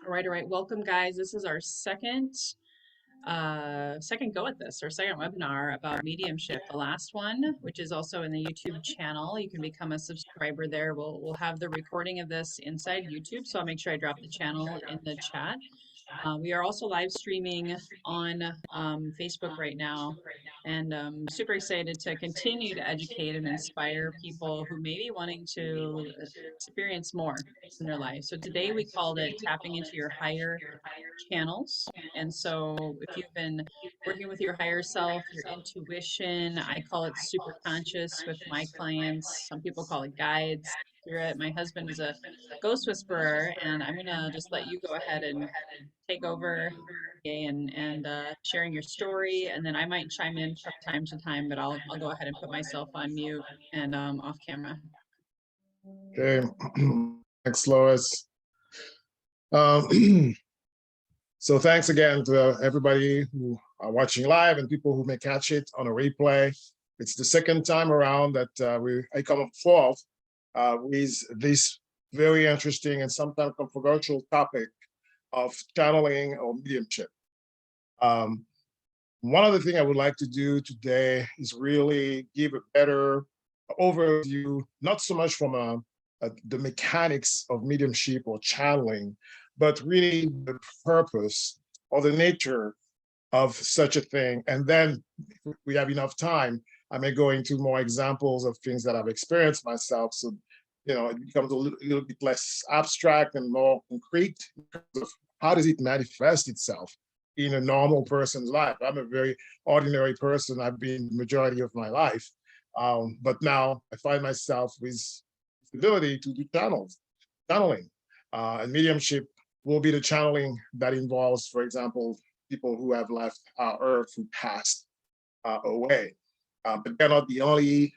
All right. Welcome, guys. This is our second go at this, our second webinar about mediumship. The last one, which is also in the YouTube channel, you can become a subscriber there. We'll have the recording of this inside YouTube, so I'll make sure I drop the channel in the chat. We are also live streaming on Facebook right now, and super excited to continue to educate and inspire people who may be wanting to experience more in their life. So today we called it tapping into your higher channels. And so if you've been working with your higher self, your intuition, I call it super conscious with my clients. Some people call it guides, spirit. My husband is a ghost whisperer, and I'm gonna just let you go ahead and take over, okay, and sharing your story, and then I might chime in from time to time, but I'll go ahead and put myself on mute and off camera. Okay, thanks, Lois. Um, so thanks again to everybody who are watching live and people who may catch it on a replay. It's the second time around that I come forth with this very interesting and sometimes controversial topic of channeling or mediumship. One of the things I would like to do today is really give a better overview, not so much from the mechanics of mediumship or channeling, but really the purpose or the nature of such a thing. And then if we have enough time, I may go into more examples of things that I've experienced myself. So, it becomes a little bit less abstract and more concrete because of how does it manifest itself in a normal person's life. I'm a very ordinary person. I've been the majority of my life. But now I find myself with the ability to do channeling. And mediumship will be the channeling that involves, for example, people who have left our earth, who passed away. But they're not the only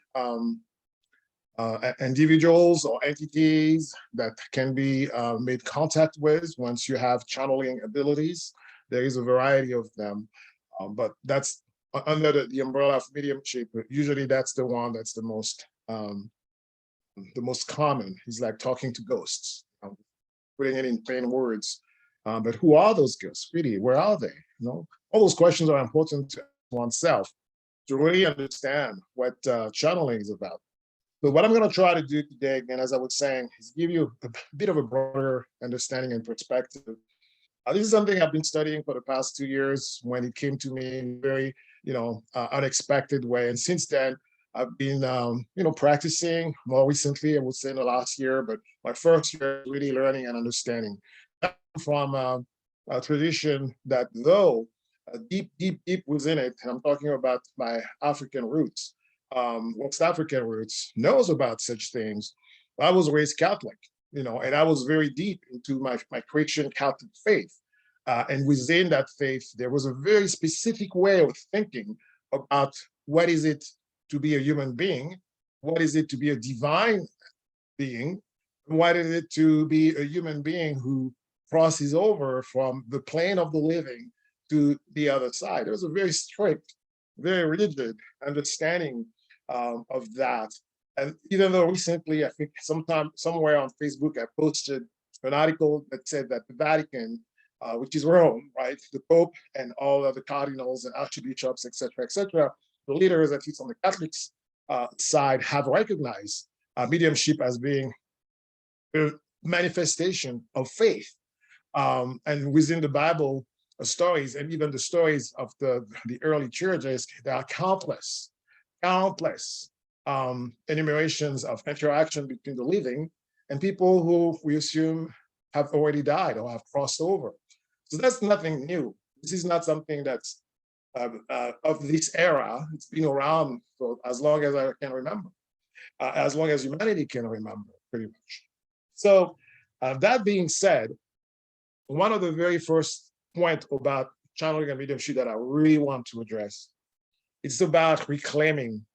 individuals or entities that can be made contact with once you have channeling abilities. There is a variety of them, but that's under the umbrella of mediumship. Usually that's the one that's the most common. It's like talking to ghosts, putting it in plain words. But who are those ghosts, really? Where are they? All those questions are important to oneself to really understand what channeling is about. So what I'm going to try to do today, again, as I was saying, is give you a bit of a broader understanding and perspective. This is something I've been studying for the past 2 years when it came to me in a very, unexpected way. And since then, I've been, practicing more recently, I would say in the last year, but my first year really learning and understanding from a tradition that though deep, deep, deep within it, and I'm talking about my African roots, West African roots, knows about such things. I was raised Catholic, and I was very deep into my Christian Catholic faith. And within that faith, there was a very specific way of thinking about what is it to be a human being, what is it to be a divine being, and what is it to be a human being who crosses over from the plane of the living to the other side. There was a very strict, very rigid understanding of that. And even though recently, I think somewhere on Facebook, I posted an article that said that the Vatican, which is Rome, right, the Pope and all of the cardinals and archbishops, et cetera, the leaders, at least on the Catholic side, have recognized mediumship as being a manifestation of faith. And within the Bible stories, and even the stories of the early churches, there are countless enumerations of interaction between the living and people who we assume have already died or have crossed over. So that's nothing new. This is not something that's of this era. It's been around for as long as I can remember, as long as humanity can remember, pretty much. So that being said, one of the very first points about channeling and mediumship that I really want to address, it's about reclaiming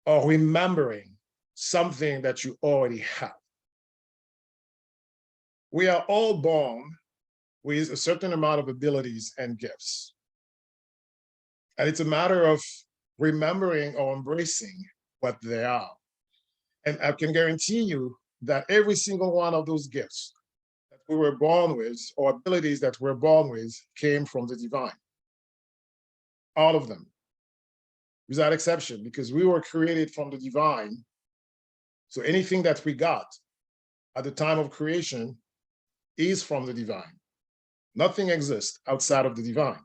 or remembering something that you already have. We are all born with a certain amount of abilities and gifts. And it's a matter of remembering or embracing what they are. And I can guarantee you that every single one of those gifts that we were born with, or abilities that we're born with, came from the divine. All of them, without exception, because we were created from the divine. So anything that we got at the time of creation is from the divine. Nothing exists outside of the divine.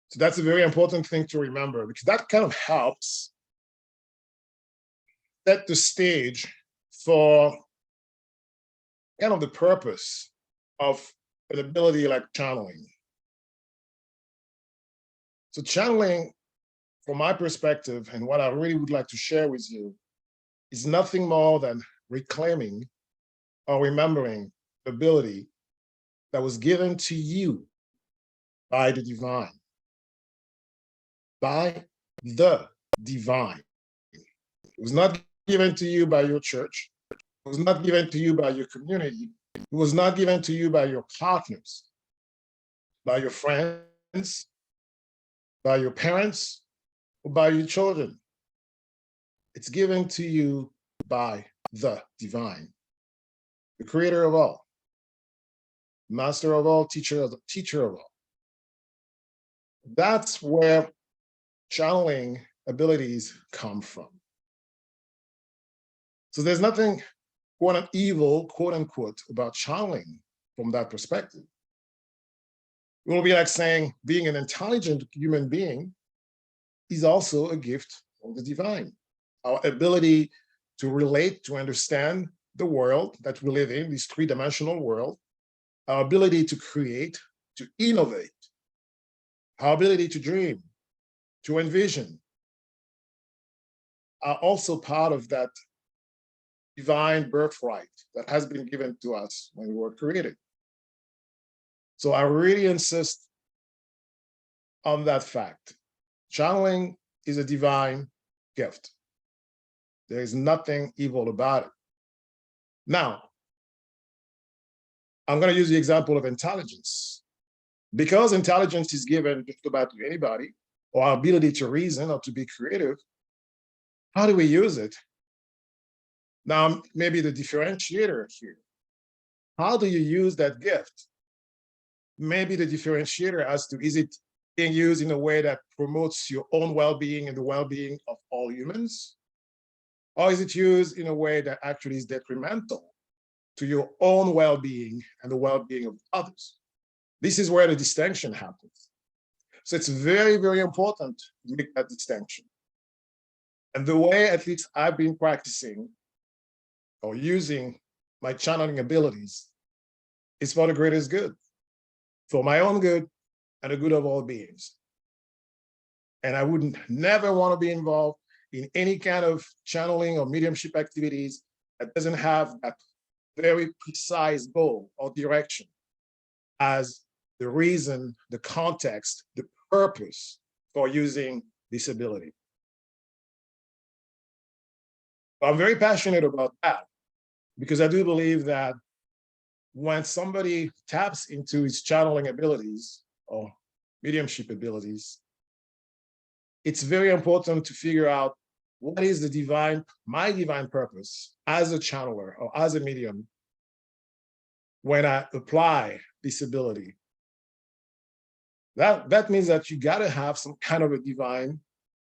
So that's a very important thing to remember, because that kind of helps set the stage for kind of the purpose of an ability like channeling. So channeling, from my perspective, and what I really would like to share with you, is nothing more than reclaiming or remembering the ability that was given to you by the divine. By the divine. It was not given to you by your church. It was not given to you by your community. It was not given to you by your partners, by your friends, by your parents, or by your children. It's given to you by the divine, the creator of all, master of all, teacher of all. That's where channeling abilities come from. So there's nothing evil, quote unquote, about channeling from that perspective. It will be like saying being an intelligent human being is also a gift from the divine. Our ability to relate, to understand the world that we live in, this three-dimensional world, our ability to create, to innovate, our ability to dream, to envision, are also part of that divine birthright that has been given to us when we were created. So I really insist on that fact. Channeling is a divine gift. There is nothing evil about it. Now, I'm going to use the example of intelligence. Because intelligence is given just about to anybody, or our ability to reason or to be creative, how do we use it? Now, maybe the differentiator here. How do you use that gift? Maybe the differentiator as to, is it being used in a way that promotes your own well-being and the well-being of all humans? Or is it used in a way that actually is detrimental to your own well-being and the well-being of others? This is where the distinction happens. So it's very, very important to make that distinction. And the way, at least I've been practicing or using my channeling abilities is for the greatest good, for my own good and the good of all beings. And I wouldn't never want to be involved in any kind of channeling or mediumship activities that doesn't have that very precise goal or direction as the reason, the context, the purpose for using this ability. I'm very passionate about that because I do believe that when somebody taps into his channeling abilities or mediumship abilities, it's very important to figure out what is the divine, my divine purpose as a channeler or as a medium when I apply this ability. That means that you got to have some kind of a divine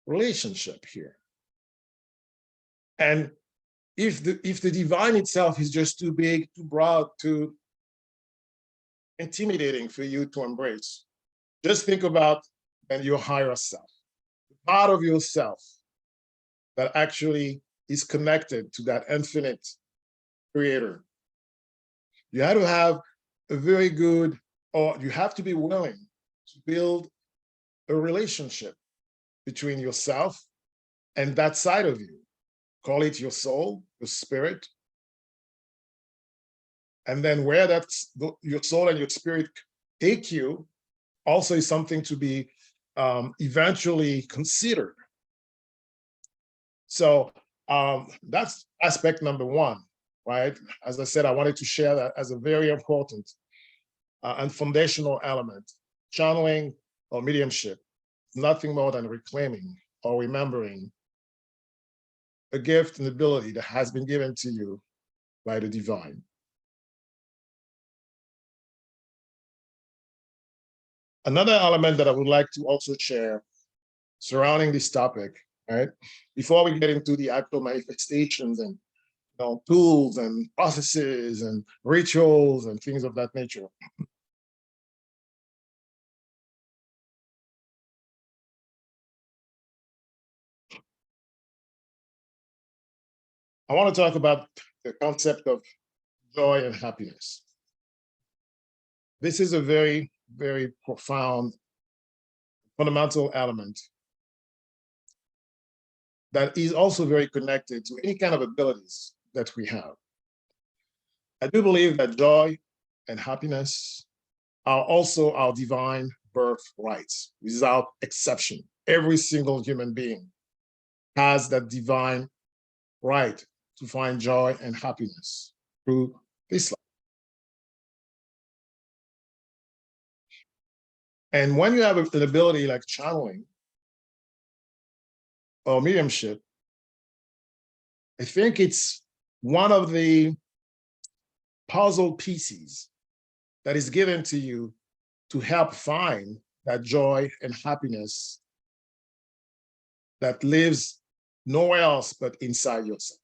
relationship here. And if the divine itself is just too big, too broad, too intimidating for you to embrace, just think about your higher self, part of yourself that actually is connected to that infinite creator. You have to have a very good, or you have to be willing to build a relationship between yourself and that side of you. Call it your soul, your spirit. And then where that's your soul and your spirit take you also is something to be eventually considered. So that's aspect number one, right? As I said, I wanted to share that as a very important and foundational element. Channeling or mediumship, nothing more than reclaiming or remembering a gift and ability that has been given to you by the divine. Another element that I would like to also share surrounding this topic, right? Before we get into the actual manifestations and tools and processes and rituals and things of that nature. I want to talk about the concept of joy and happiness. This is a very, very profound, fundamental element that is also very connected to any kind of abilities that we have. I do believe that joy and happiness are also our divine birthrights, without exception. Every single human being has that divine right to find joy and happiness through this life. And when you have an ability like channeling or mediumship, I think it's one of the puzzle pieces that is given to you to help find that joy and happiness that lives nowhere else but inside yourself.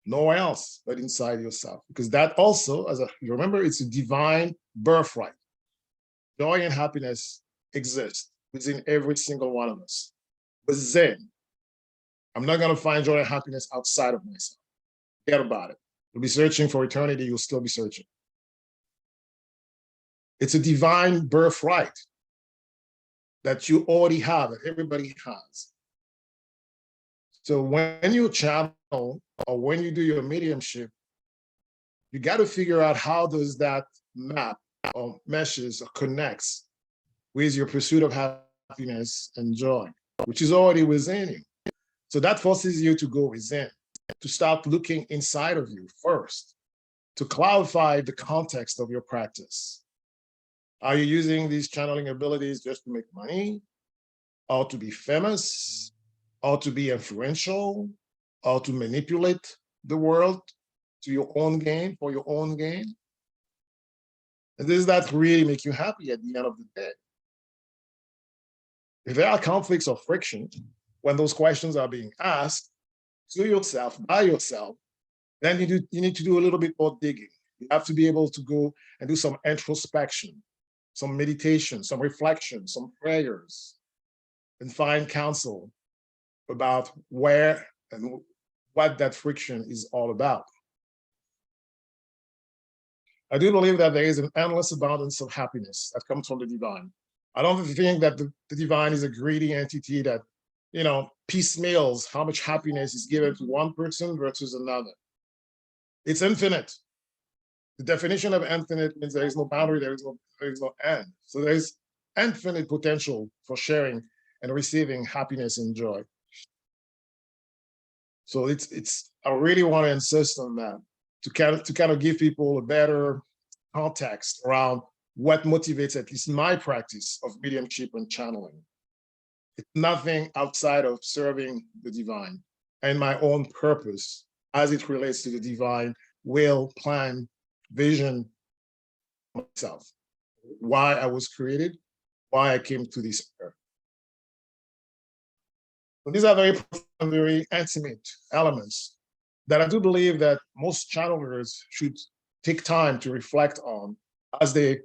Nowhere else but inside yourself. Because that also, you remember, it's a divine birthright. Joy and happiness exist within every single one of us. But then, I'm not going to find joy and happiness outside of myself. Forget about it. You'll be searching for eternity, you'll still be searching. It's a divine birthright that you already have, that everybody has. So when you channel or when you do your mediumship, you got to figure out how does that map or meshes or connects with your pursuit of happiness and joy, which is already within you. So that forces you to go within, to start looking inside of you first, to clarify the context of your practice. Are you using these channeling abilities just to make money, or to be famous, or to be influential, or to manipulate the world to your own gain, for your own gain? And does that really make you happy at the end of the day? If there are conflicts or friction, when those questions are being asked to yourself, by yourself, then you need to do a little bit more digging. You have to be able to go and do some introspection, some meditation, some reflection, some prayers, and find counsel about where and what that friction is all about. I do believe that there is an endless abundance of happiness that comes from the divine. I don't think that the divine is a greedy entity that, piecemeals how much happiness is given to one person versus another. It's infinite. The definition of infinite means there is no boundary, there is no end. So there is infinite potential for sharing and receiving happiness and joy. So I really want to insist on that, to kind of give people a better context around what motivates at least my practice of mediumship and channeling. It's nothing outside of serving the divine and my own purpose as it relates to the divine will, plan, vision, myself, why I was created, why I came to this earth. So these are very profound, very intimate elements that I do believe that most channelers should take time to reflect on as they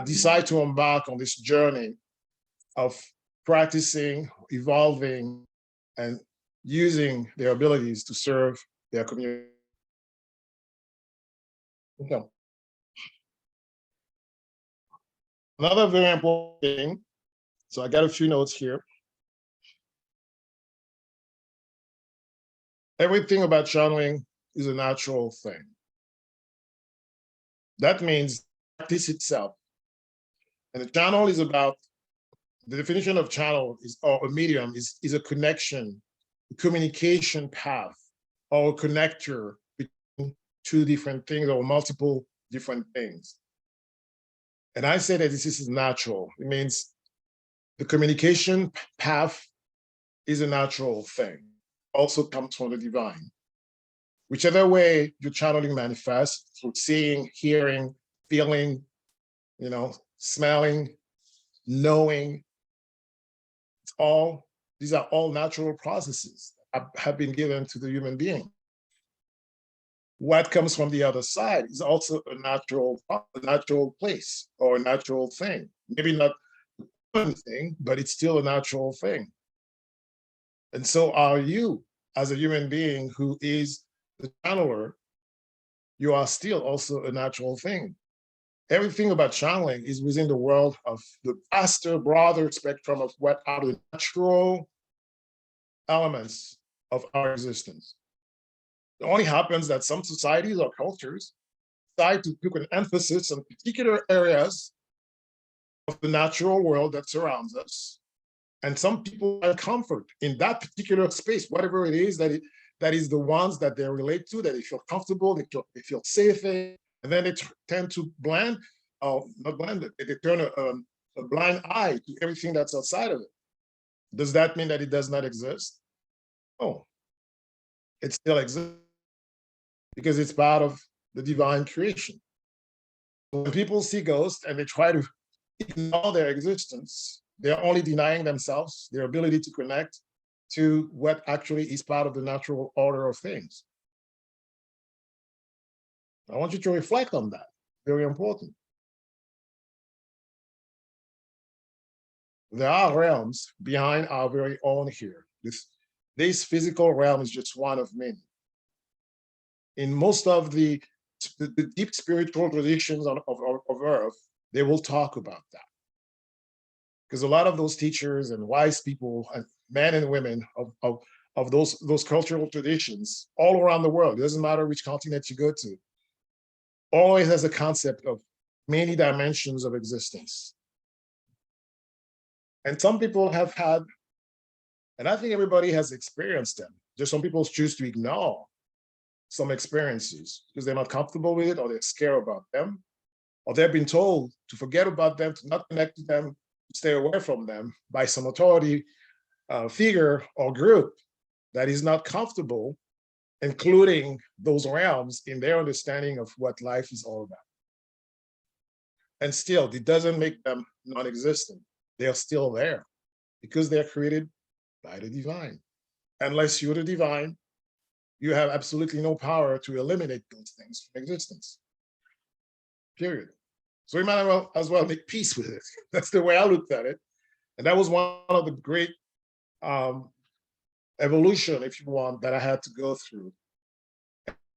decide to embark on this journey of practicing, evolving, and using their abilities to serve their community. Okay. Another very important thing, so I got a few notes here. Everything about channeling is a natural thing. That means practice itself. And the channel is about, the definition of channel is, or a medium is a connection, a communication path, or a connector between two different things or multiple different things. And I say that this is natural. It means the communication path is a natural thing, also comes from the divine. Whichever way your channeling manifests, through seeing, hearing, feeling, smelling, knowing. It's all, these are all natural processes that have been given to the human being. What comes from the other side is also a natural place or a natural thing. Maybe not a thing, but it's still a natural thing. And so are you, as a human being who is the channeler, you are still also a natural thing. Everything about channeling is within the world of the vaster, broader spectrum of what are the natural elements of our existence. It only happens that some societies or cultures decide to put an emphasis on particular areas of the natural world that surrounds us. And some people find comfort in that particular space, whatever it is that is the ones that they relate to, that they feel comfortable, they feel safe in, and then they tend to blend, not blend it, they turn a blind eye to everything that's outside of it. Does that mean that it does not exist? Oh, it still exists because it's part of the divine creation. When people see ghosts and they try to ignore their existence, they're only denying themselves their ability to connect to what actually is part of the natural order of things. I want you to reflect on that. Very important. There are realms behind our very own here. This physical realm is just one of many. In most of the deep spiritual traditions of Earth, they will talk about that. Because a lot of those teachers and wise people, and men and women of those cultural traditions all around the world, it doesn't matter which continent you go to, always has a concept of many dimensions of existence. And some people have had, and I think everybody has experienced them. Just some people choose to ignore some experiences because they're not comfortable with it, or they're scared about them, or they've been told to forget about them, to not connect to them, to stay away from them by some authority figure or group that is not comfortable including those realms in their understanding of what life is all about. And still, it doesn't make them non-existent. They're still there because they're created by the divine. Unless you're the divine, you have absolutely no power to eliminate those things from existence. Period. So we might as well make peace with it. That's the way I looked at it. And that was one of the great evolution, if you want, that I had to go through.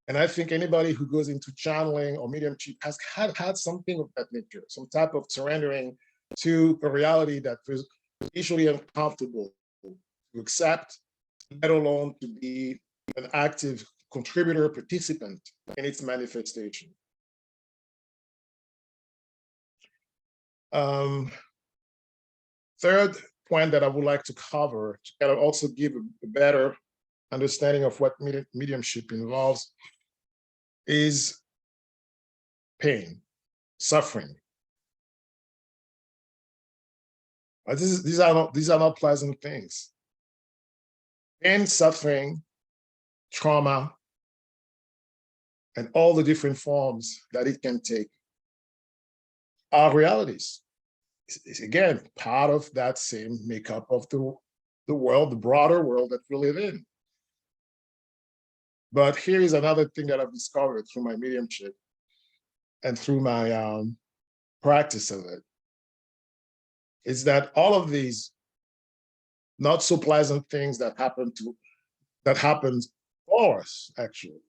And I think anybody who goes into channeling or mediumship has had something of that nature, some type of surrendering to a reality that is usually uncomfortable to accept, let alone to be an active contributor, participant in its manifestation. Third point that I would like to cover to kind of also give a better understanding of what mediumship involves is pain, suffering. These are not pleasant things. Pain, suffering, trauma, and all the different forms that it can take are realities. It's again part of that same makeup of the world, the broader world that we live in. But here is another thing that I've discovered through my mediumship and through my practice of it, is that all of these not so pleasant things that happens for us actually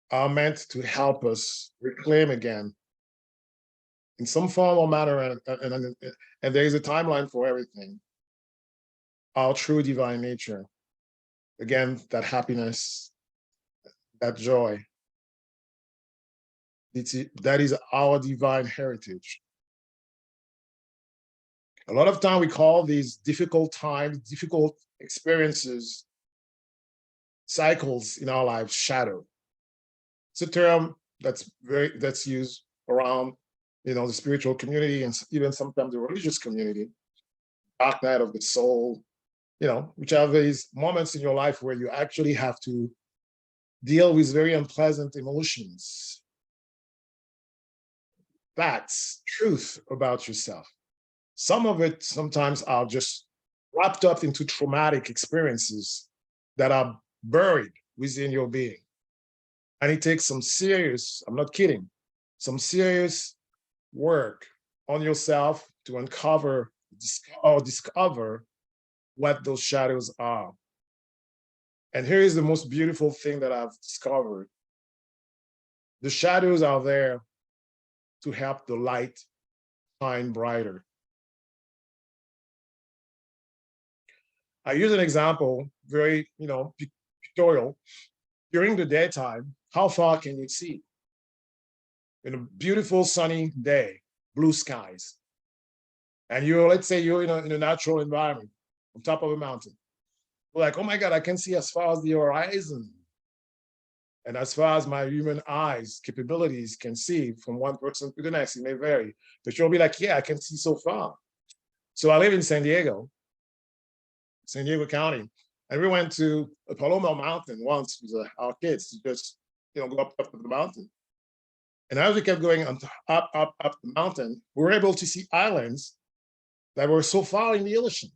are meant to help us reclaim again in some form or manner, and there is a timeline for everything, our true divine nature. Again, that happiness, that joy, that is our divine heritage. A lot of time we call these difficult times, difficult experiences, cycles in our lives, shadow. It's a term that's used around, the spiritual community and even sometimes the religious community. Dark night of the soul, which are these moments in your life where you actually have to deal with very unpleasant emotions, facts, truth about yourself. Some of it sometimes are just wrapped up into traumatic experiences that are buried within your being. And it takes some serious, I'm not kidding, some serious work on yourself to uncover or discover what those shadows are. And here is the most beautiful thing that I've discovered. The shadows are there to help the light shine brighter. I use an example, very, pictorial. During the daytime, how far can you see? In a beautiful sunny day, blue skies, and let's say you're in a natural environment on top of a mountain. You're like, oh my God, I can see as far as the horizon. And as far as my human eyes capabilities can see from one person to the next, it may vary. But you'll be like, yeah, I can see so far. So I live in San Diego County, and we went to a Palomar Mountain once with our kids to just, go up the mountain. And as we kept going up the mountain, we were able to see islands that were so far in the ocean,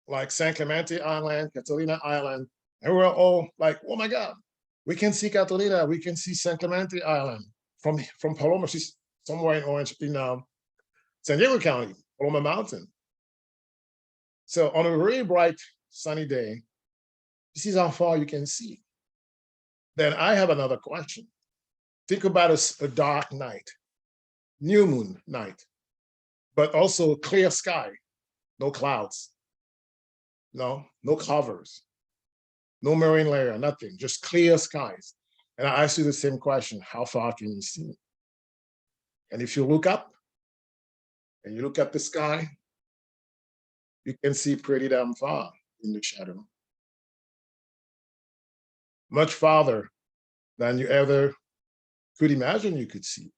like San Clemente Island, Catalina Island. And we were all like, oh my God, we can see Catalina, we can see San Clemente Island from Paloma. She's somewhere in San Diego County, Paloma Mountain. So on a really bright, sunny day, this is how far you can see. Then I have another question. Think about a dark night, new moon night, but also clear sky, no clouds, no covers, no marine layer, nothing, just clear skies. And I ask you the same question, how far can you see? And if you look up and you look at the sky, you can see pretty damn far in the shadow. Much farther than you ever could imagine you could see.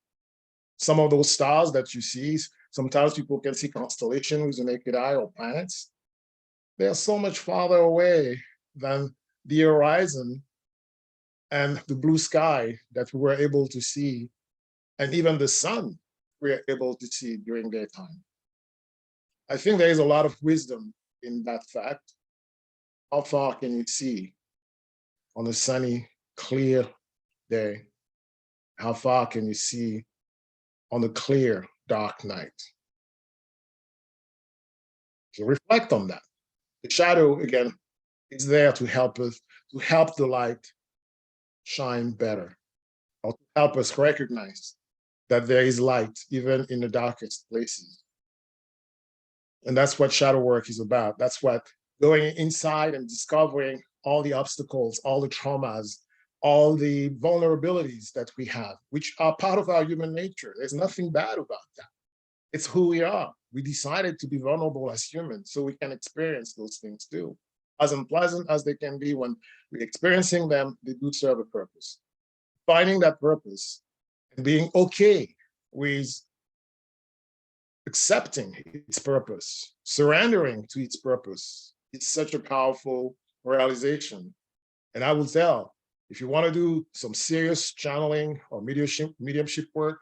Some of those stars that you see, sometimes people can see constellations with the naked eye or planets. They are so much farther away than the horizon and the blue sky that we were able to see, and even the sun we are able to see during daytime. I think there is a lot of wisdom in that fact. How far can you see on a sunny, clear day? How far can you see on a clear, dark night? So reflect on that. The shadow, again, is there to help us, to help the light shine better, or to help us recognize that there is light even in the darkest places. And that's what shadow work is about. That's what going inside and discovering all the obstacles, all the traumas, all the vulnerabilities that we have, which are part of our human nature. There's nothing bad about that. It's who we are. We decided to be vulnerable as humans so we can experience those things too. As unpleasant as they can be when we're experiencing them, they do serve a purpose. Finding that purpose and being okay with accepting its purpose, surrendering to its purpose, it's such a powerful realization. And I will tell, if you want to do some serious channeling or mediumship work,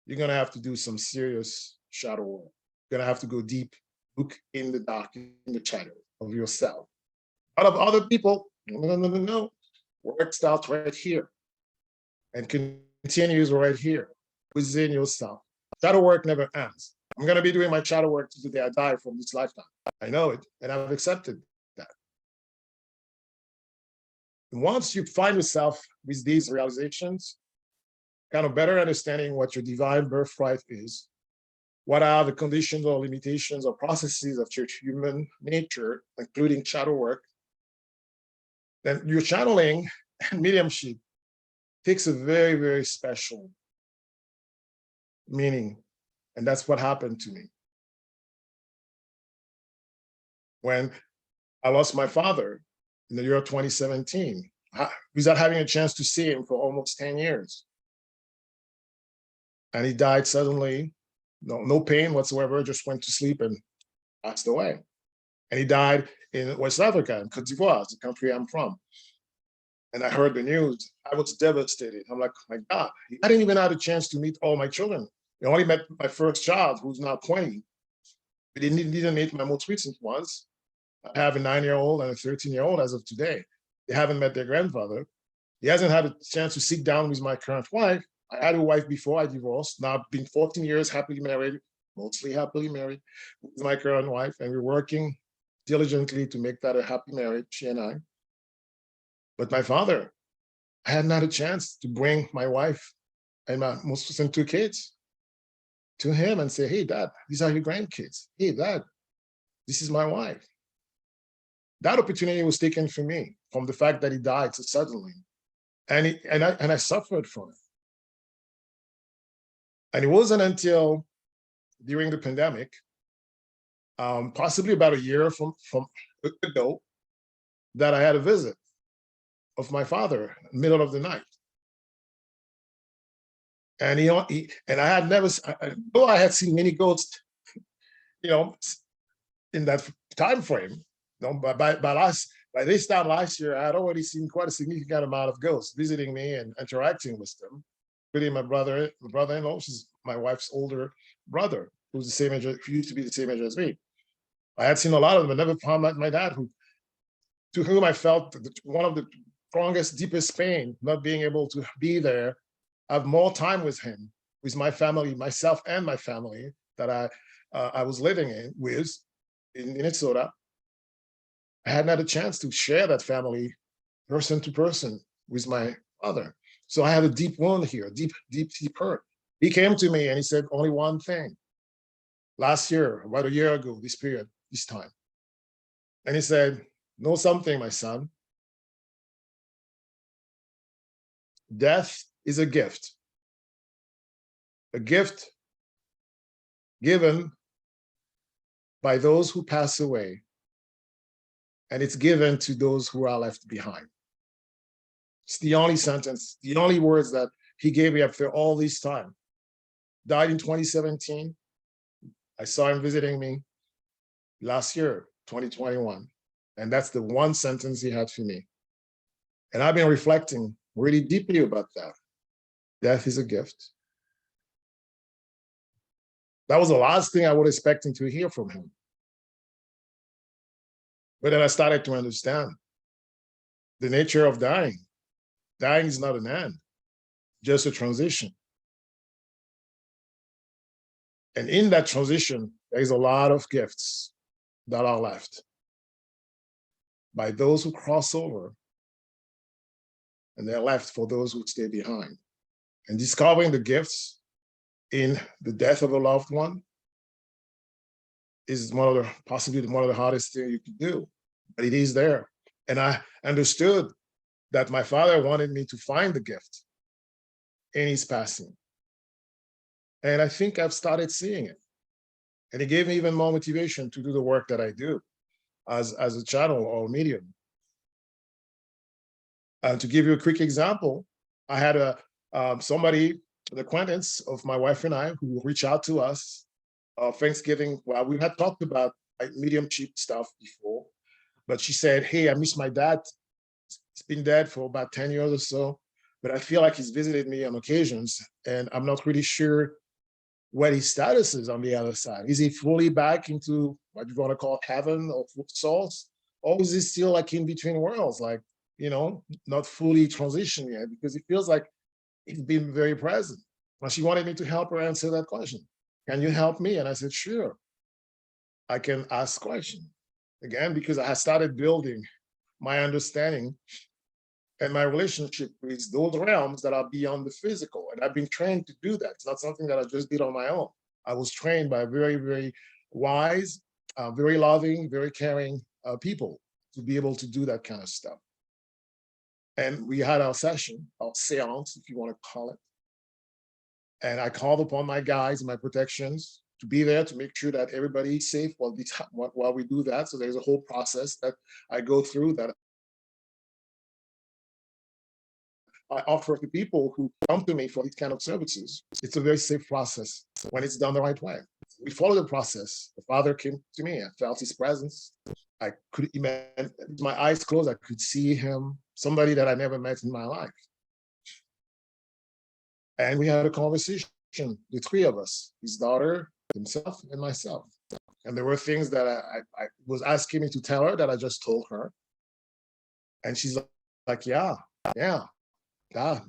you're going to have to do some serious shadow work. You're going to have to go deep, look in the dark, in the shadow of yourself. Out of other people, no. Work starts right here and continues right here within yourself. Shadow work never ends. I'm going to be doing my shadow work to the day I die from this lifetime. I know it, and I've accepted that. And once you find yourself with these realizations, kind of better understanding what your divine birthright is, what are the conditions or limitations or processes of your human nature, including shadow work, then your channeling and mediumship takes a very, very special meaning. And that's what happened to me. When I lost my father in the year 2017, without having a chance to see him for almost 10 years. And he died suddenly, no pain whatsoever, just went to sleep and passed away. And he died in West Africa, in Cote d'Ivoire, the country I'm from. And I heard the news, I was devastated. I'm like, oh my God, I didn't even have a chance to meet all my children. I only met my first child, who's now 20. We didn't meet my most recent ones. I have a 9-year-old and a 13-year-old as of today. They haven't met their grandfather. He hasn't had a chance to sit down with my current wife. I had a wife before I divorced. Now I've been 14 years happily married, mostly happily married with my current wife, and we're working diligently to make that a happy marriage, she and I. But my father, I hadn't had a chance to bring my wife and my most recent 2 kids to him and say, hey, Dad, these are your grandkids. Hey, Dad, this is my wife. That opportunity was taken from me from the fact that he died so suddenly. And I suffered from it. And it wasn't until during the pandemic, possibly about a year from ago, that I had a visit of my father in the middle of the night. And I had never, though I had seen many ghosts, in that time frame. By this time last year, I had already seen quite a significant amount of ghosts visiting me and interacting with them. Including my brother-in-law, which is my wife's older brother, who's the same age, who used to be the same age as me. I had seen a lot of them, but never found my dad, to whom I felt one of the strongest, deepest pain, not being able to be there, have more time with him, with my family, myself and my family that I was living with in Minnesota. I hadn't had a chance to share that family person to person with my father. So I had a deep wound here, deep hurt. He came to me and he said only one thing. Last year, about a year ago, this time. And he said, know something, my son. Death is a gift given by those who pass away, and it's given to those who are left behind. It's the only sentence, the only words that he gave me after all this time. Died in 2017. I saw him visiting me last year, 2021. And that's the one sentence he had for me. And I've been reflecting really deeply about that. Death is a gift. That was the last thing I was expecting to hear from him. But then I started to understand the nature of dying. Dying is not an end, just a transition. And in that transition, there's a lot of gifts that are left by those who cross over, and they're left for those who stay behind. And discovering the gifts in the death of a loved one is possibly one of the hardest things you can do, but it is there. And I understood that my father wanted me to find the gift in his passing. And I think I've started seeing it. And it gave me even more motivation to do the work that I do as a channel or medium. And to give you a quick example, I had an acquaintance of my wife and I, who reached out to us Thanksgiving. Well, we had talked about mediumship stuff before, but she said, hey, I miss my dad. He's been dead for about 10 years or so, but I feel like he's visited me on occasions, and I'm not really sure what his status is on the other side. Is he fully back into what you want to call heaven or souls? Or is he still like in between worlds, like, not fully transitioned yet? Because it feels like he's been very present. Well, she wanted me to help her answer that question. Can you help me? And I said, sure, I can ask questions. Again, because I had started building my understanding and my relationship with those realms that are beyond the physical. And I've been trained to do that. It's not something that I just did on my own. I was trained by very, very wise, very loving, very caring people to be able to do that kind of stuff. And we had our session, our seance, if you want to call it. And I called upon my guides and my protections to be there to make sure that everybody is safe while we do that. So there's a whole process that I go through that I offer to people who come to me for these kind of services. It's a very safe process when it's done the right way. We follow the process. The father came to me. I felt his presence. I could imagine, with my eyes closed, I could see him, somebody that I never met in my life. And we had a conversation, the three of us, his daughter, himself, and myself. And there were things that I was asking me to tell her that I just told her. And she's like, yeah, God,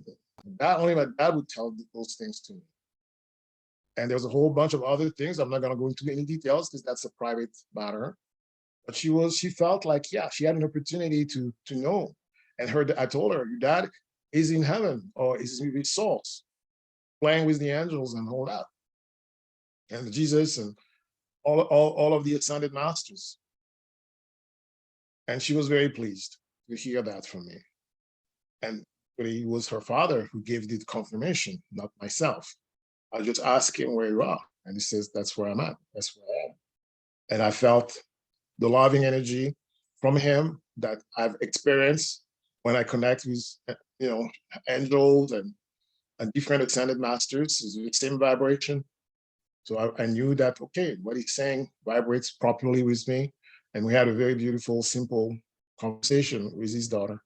only my dad would tell those things to me. And there's a whole bunch of other things. I'm not going to go into any details because that's a private matter. But she felt like, yeah, she had an opportunity to know. And I told her, your dad is in heaven or is with his souls, playing with the angels and all that. And Jesus and all of the ascended masters. And she was very pleased to hear that from me. And it was her father who gave the confirmation, not myself. I just asked him where you are. And he says, that's where I'm at. That's where I am. And I felt the loving energy from him that I've experienced when I connect with, angels and different ascended masters is the same vibration. So I knew that, okay, what he's saying vibrates properly with me. And we had a very beautiful, simple conversation with his daughter.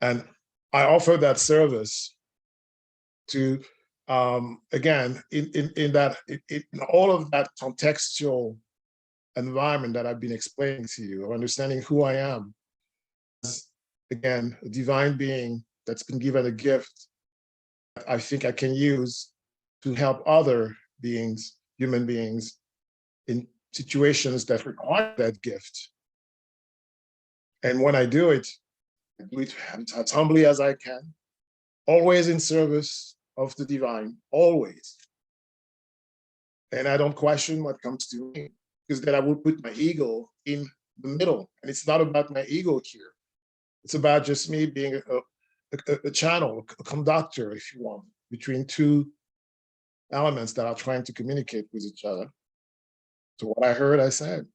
And I offered that service to, again, in all of that contextual environment that I've been explaining to you, of understanding who I am as, again, a divine being that's been given a gift that I think I can use to help other beings, human beings, in situations that require that gift. And when I do it as humbly as I can, always in service of the divine, always. And I don't question what comes to me, because then I would put my ego in the middle. And it's not about my ego here. It's about just me being a channel, a conductor, if you want, between two elements that are trying to communicate with each other. So what I heard, I said,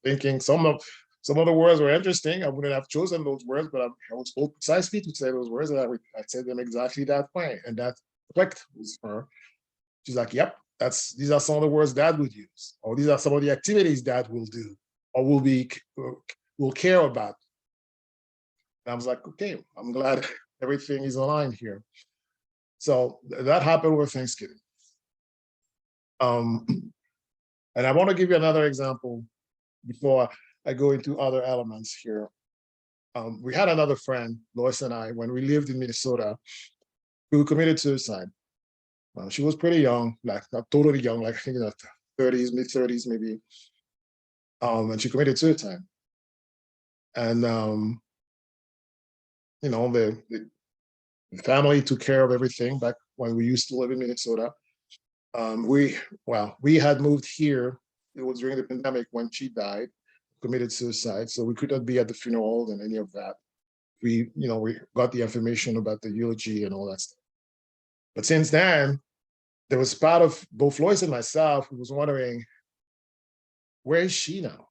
thinking some of the words were interesting. I wouldn't have chosen those words, but I was told precisely to say those words, and I said them exactly that way. And that clicked with her. She's like, yep, these are some of the words Dad would use, or these are some of the activities Dad will do, or will care about. And I was like, okay, I'm glad everything is aligned here. So that happened with Thanksgiving. And I want to give you another example before I go into other elements here. We had another friend, Lois and I, when we lived in Minnesota, who committed suicide. She was pretty young, like not totally young, like I think in her 30s, mid-30s maybe. And she committed suicide. And, the family took care of everything back when we used to live in Minnesota. We had moved here. It was during the pandemic when she died, committed suicide. So we could not be at the funeral and any of that. We got the information about the eulogy and all that stuff. But since then, there was part of both Lois and myself who was wondering, where is she now?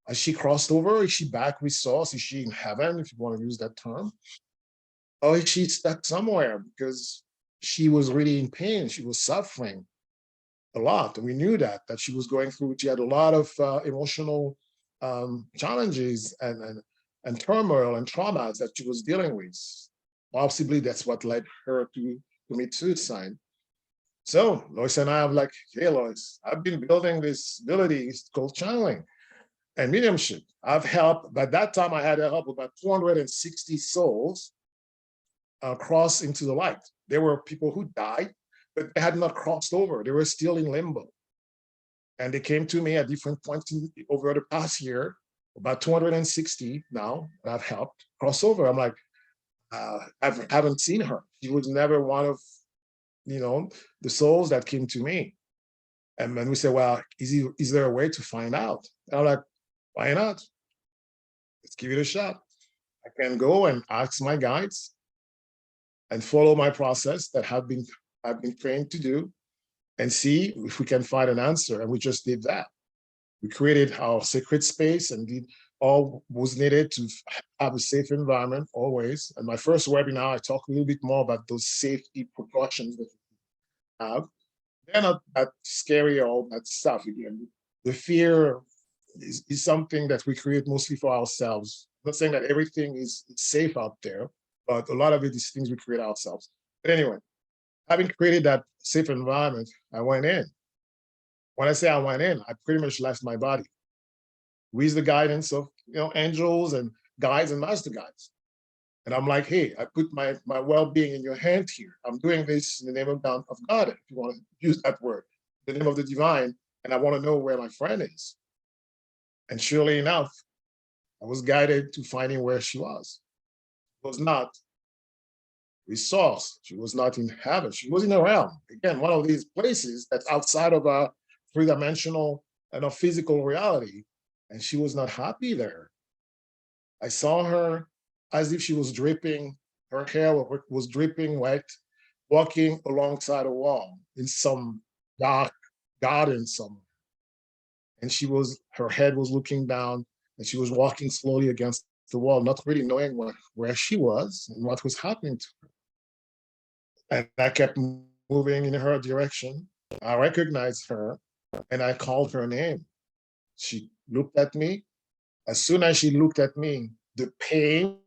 Has she crossed over? Is she back with Source? Is she in heaven, if you want to use that term? Or is she stuck somewhere? Because she was really in pain. She was suffering a lot. And we knew that she was going through, she had a lot of emotional challenges and turmoil and traumas that she was dealing with. Possibly that's what led her to commit suicide. So Lois and I are like, hey, Lois, I've been building this ability called channeling and mediumship. I've helped, by that time I had helped about 260 souls cross into the light. There were people who died, but they had not crossed over. They were still in limbo. And they came to me at different points over the past year, about 260 now, that I've helped cross over. I'm like, I haven't seen her. She was never one of, the souls that came to me. And then we said, well, is there a way to find out? And I'm like, why not? Let's give it a shot. I can go and ask my guides and follow my process that I've been trained to do and see if we can find an answer. And we just did that. We created our sacred space and did all was needed to have a safe environment always. And my first webinar, I talk a little bit more about those safety precautions that we have. They're not that scary or all that stuff. Again, the fear is something that we create mostly for ourselves. I'm not saying that everything is safe out there, but a lot of it is things we create ourselves. But anyway, having created that safe environment, I went in when I say I went in, I pretty much left my body with the guidance of angels and guides and master guides. And I'm like, hey, I put my well-being in your hand here. I'm doing this in the name of God, if you want to use that word, the name of the divine, and I want to know where my friend is. And surely enough, I was guided to finding where she was. It was not with source. She was not in heaven. She was in a realm. Again, one of these places that's outside of our three-dimensional and of physical reality. And she was not happy there. I saw her as if she was dripping, her hair was dripping wet, walking alongside a wall in some dark garden somewhere. And her head was looking down, and she was walking slowly against the wall, not really knowing where she was and what was happening to her. And I kept moving in her direction. I recognized her, and I called her name. She looked at me. As soon as she looked at me, the pain,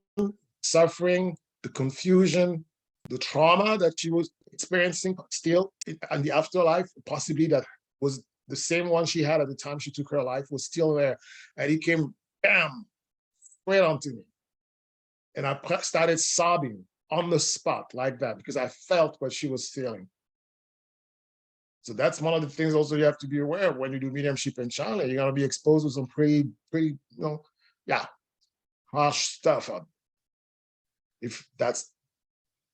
suffering, the confusion, the trauma that she was experiencing still in the afterlife, possibly that was the same one she had at the time she took her life, was still there. And it came, bam, straight onto me. And I started sobbing on the spot like that because I felt what she was feeling. So that's one of the things also you have to be aware of when you do mediumship in China. You're going to be exposed to some pretty, harsh stuff. If that's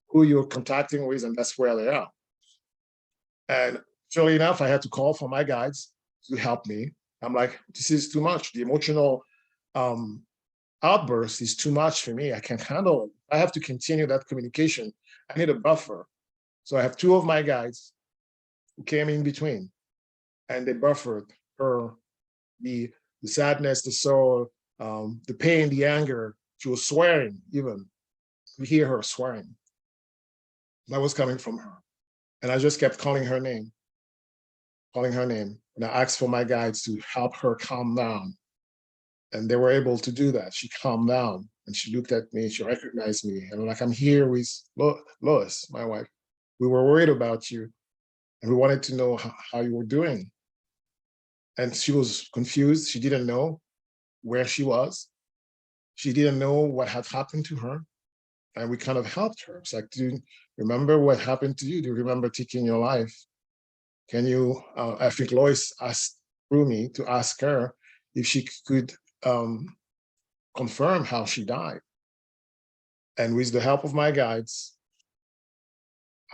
who you're contacting with, and that's where they are. And surely enough, I had to call for my guides to help me. I'm like, this is too much. The emotional outburst is too much for me. I can't handle it. I have to continue that communication. I need a buffer. So I have two of my guides who came in between, and they buffered her, the sadness, the sorrow, the pain, the anger. She was swearing even. We hear her swearing. That was coming from her. And I just kept calling her name. And I asked for my guides to help her calm down. And they were able to do that. She calmed down and she looked at me, she recognized me. And I'm like, I'm here with Lois, my wife. We were worried about you and we wanted to know how you were doing. And she was confused. She didn't know where she was. She didn't know what had happened to her. And we kind of helped her. It's like, do you remember what happened to you? Do you remember taking your life? Can you, I think Lois asked through me to ask her if she could confirm how she died. And with the help of my guides,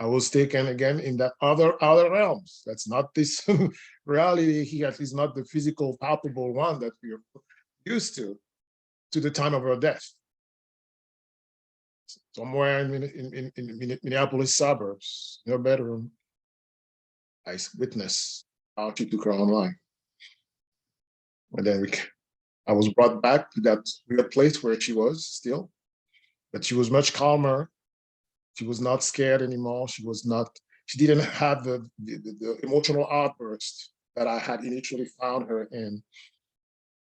I was taken again in that other realms. That's not this reality here, at least not the physical, palpable one that we're used to the time of her death. Somewhere in Minneapolis suburbs, in her bedroom, I witnessed how she took her own life. And then I was brought back to that real place where she was still, but she was much calmer. She was not scared anymore. She didn't have the emotional outburst that I had initially found her in.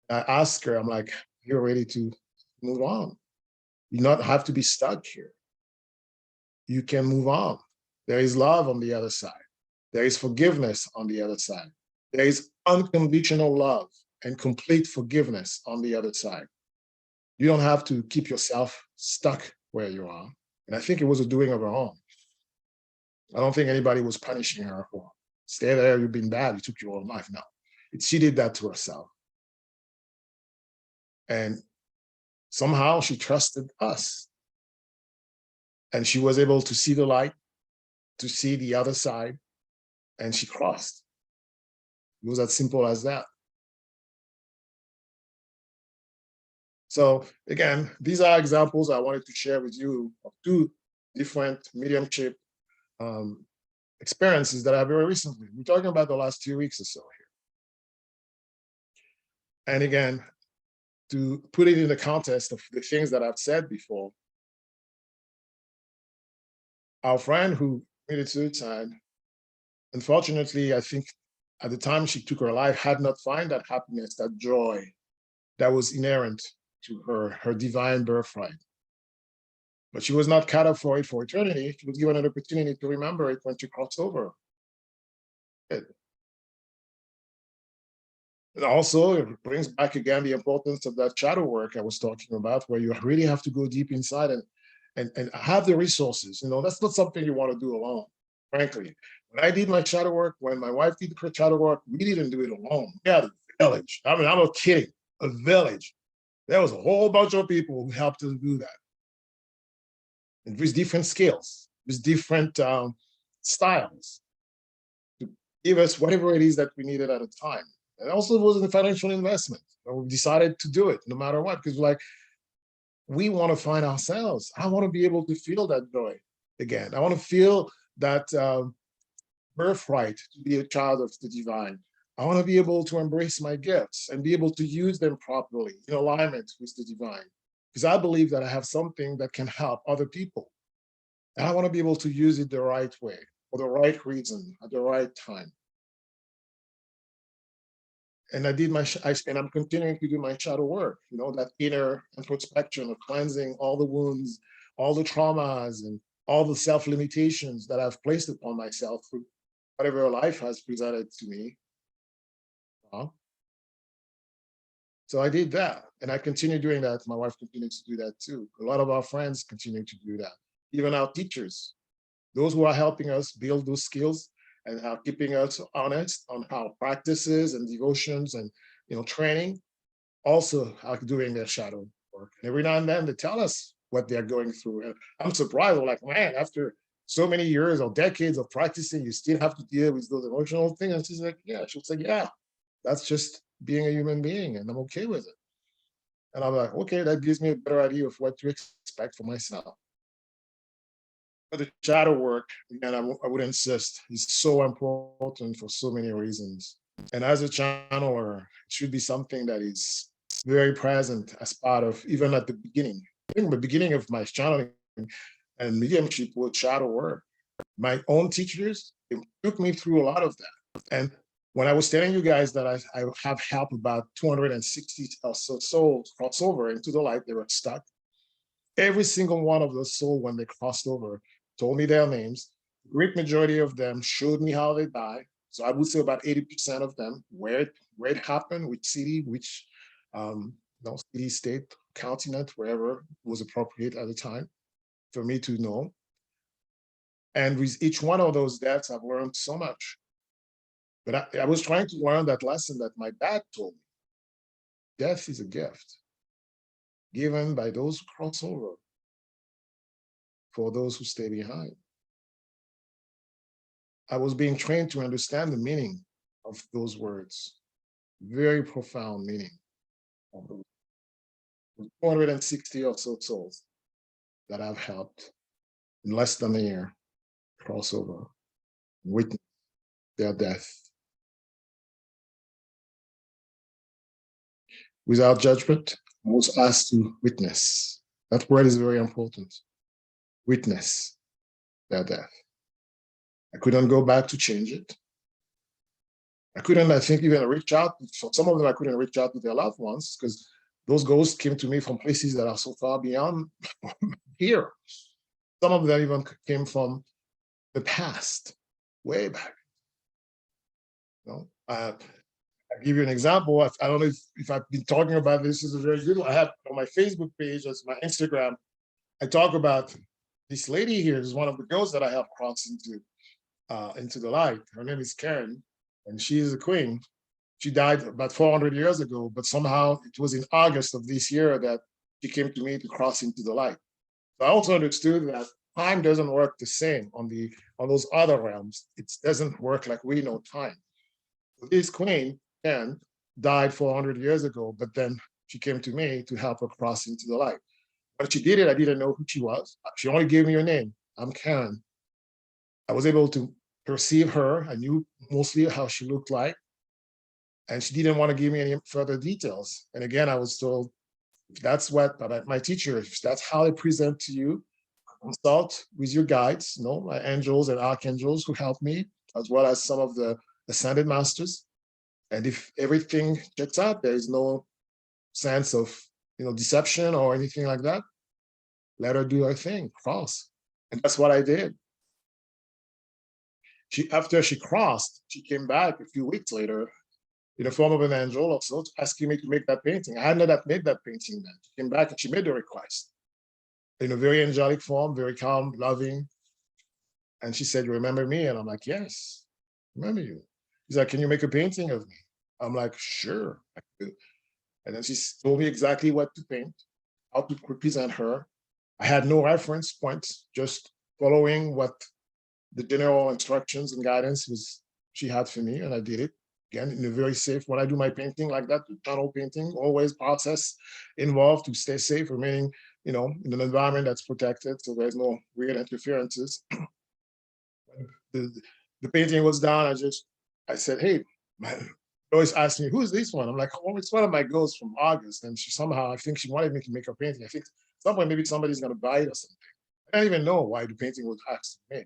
I asked her, I'm like, you're ready to move on. You not have to be stuck here. You can move on. There is love on the other side. There is forgiveness on the other side. There is unconditional love and complete forgiveness on the other side. You don't have to keep yourself stuck where you are. And I think it was a doing of her own. I don't think anybody was punishing her for, stay there, you've been bad, you took your own life. No, she did that to herself. And somehow she trusted us. And she was able to see the light, to see the other side, and she crossed. It was as simple as that. So again, these are examples I wanted to share with you of two different mediumship experiences that I have very recently. We're talking about the last 2 weeks or so here. And again, to put it in the context of the things that I've said before, our friend who committed suicide, unfortunately, I think at the time she took her life, had not found that happiness, that joy that was inherent to her divine birthright. But she was not cut up for it for eternity. She was given an opportunity to remember it when she crossed over. And also, it brings back again the importance of that shadow work I was talking about, where you really have to go deep inside and have the resources. That's not something you want to do alone, frankly. When I did my shadow work, when my wife did her shadow work, we didn't do it alone. We had a village. I mean, I'm not kidding. A village. There was a whole bunch of people who helped us do that. And with different skills, with different styles, to give us whatever it is that we needed at a time. And also, it was a financial investment. We decided to do it no matter what, because we want to find ourselves. I want to be able to feel that joy again. I want to feel that birthright to be a child of the divine. I want to be able to embrace my gifts and be able to use them properly in alignment with the divine. Because I believe that I have something that can help other people. And I want to be able to use it the right way, for the right reason, at the right time. And I'm continuing to do my shadow work, that inner introspection of cleansing all the wounds, all the traumas, and all the self-limitations that I've placed upon myself through whatever life has presented to me. So I did that, and I continue doing that. My wife continues to do that too. A lot of our friends continue to do that. Even our teachers, those who are helping us build those skills and are keeping us honest on our practices and devotions and training, also are doing their shadow work. And every now and then they tell us what they're going through. And I'm surprised. I'm like, man, after so many years or decades of practicing, you still have to deal with those emotional things. And she's like, yeah. She'll say, yeah, that's just being a human being, and I'm okay with it. And I'm like, okay, that gives me a better idea of what to expect for myself. But the shadow work, again, I would insist, is so important for so many reasons. And as a channeler, it should be something that is very present as part of, even at the beginning. I think the beginning of my channeling and mediumship was shadow work. My own teachers, it took me through a lot of that. And when I was telling you guys that I have helped about 260 or so souls cross over into the light, they were stuck. Every single one of those souls, when they crossed over, told me their names. The great majority of them showed me how they died. So I would say about 80% of them, where it happened, which city, which city, state, continent, wherever was appropriate at the time for me to know. And with each one of those deaths, I've learned so much. But I was trying to learn that lesson that my dad told me. Death is a gift given by those who cross over for those who stay behind. I was being trained to understand the meaning of those words, very profound meaning of those 460 or so souls that I've helped in less than a year cross over, witness their death. Without judgment, I was asked to witness. That word is very important. Witness their death. I couldn't go back to change it. I couldn't, I think, even reach out. For some of them, I couldn't reach out to their loved ones because those ghosts came to me from places that are so far beyond here. Some of them even came from the past, way back. I'll give you an example. I don't know if I've been talking about this. This is a very good one. I have on my Facebook page, as my Instagram, I talk about this lady here. Is one of the girls that I have crossed into the light. Her name is Karen, and she is a queen. She died about 400 years ago, but somehow it was in August of this year that she came to me to cross into the light. So I also understood that time doesn't work the same on those other realms. It doesn't work like we know time. So this queen, Karen, died 400 years ago, but then she came to me to help her cross into the light. When she did it, I didn't know who she was. She only gave me her name. I'm Karen. I was able to perceive her. I knew mostly how she looked like. And she didn't want to give me any further details. And again, I was told, if that's what my teacher, if that's how they present to you, consult with your guides, my angels and archangels who helped me, as well as some of the ascended masters. And if everything checks out, there is no sense of deception or anything like that, let her do her thing, cross. And that's what I did. After she crossed, she came back a few weeks later in the form of an angel, also asking me to make that painting. I had not made that painting then. She came back and she made the request in a very angelic form, very calm, loving. And she said, "You remember me?" And I'm like, "Yes, remember you." She's like, "Can you make a painting of me?" I'm like, "Sure, I can do." And then she told me exactly what to paint, how to represent her. I had no reference points, just following what the general instructions and guidance was she had for me, and I did it again in a very safe. When I do my painting like that, tunnel painting, always process involved to stay safe, remaining, in an environment that's protected, so there's no weird interferences. the, the painting was done. I said, "Hey, my always asked me, who's this one?" I'm like, "Oh, it's one of my girls from August." And she somehow, I think she wanted me to make her painting. I think somewhere maybe somebody's gonna buy it or something. I don't even know why the painting was asked to me.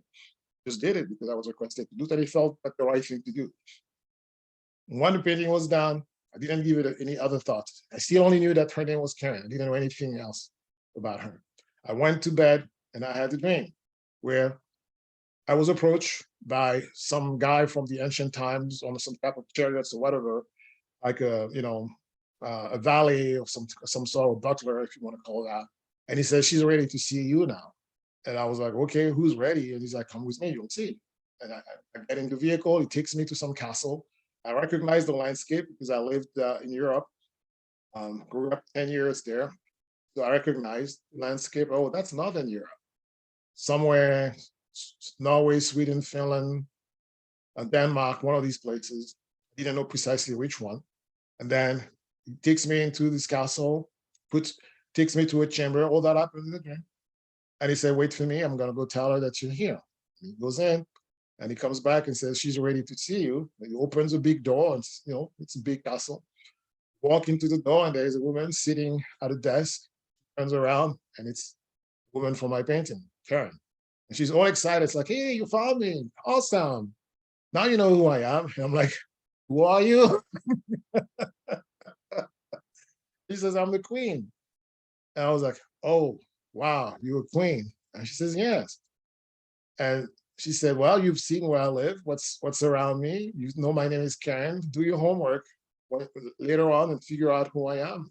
Just did it because I was requested to do that. He felt that the right thing to do. When the painting was done, I didn't give it any other thought. I still only knew that her name was Karen. I didn't know anything else about her. I went to bed and I had a dream where I was approached by some guy from the ancient times on some type of chariots or whatever, like a valet or some sort of butler, if you want to call that. And he says, "She's ready to see you now." And I was like, "Okay, who's ready?" And he's like, "Come with me, you'll see." And I get in the vehicle. He takes me to some castle. I recognize the landscape because I lived in Europe, grew up 10 years there. So I recognized the landscape. Oh, that's Northern Europe. Somewhere, Norway, Sweden, Finland, Denmark, one of these places. I didn't know precisely which one. And then he takes me into this castle, takes me to a chamber, all that happened in the dream. And he said, "Wait for me. I'm going to go tell her that you're here." And he goes in and he comes back and says, "She's ready to see you." And he opens a big door and, it's a big castle. Walk into the door and there's a woman sitting at a desk, turns around and it's a woman from my painting, Karen. And she's all excited. It's like, "Hey, you found me. Awesome. Now you know who I am." And I'm like, "Who are you?" She says, "I'm the queen." And I was like, "Oh, wow, you're a queen." And she says, "Yes." And she said, "Well, you've seen where I live, what's around me. You know my name is Karen. Do your homework later on and figure out who I am."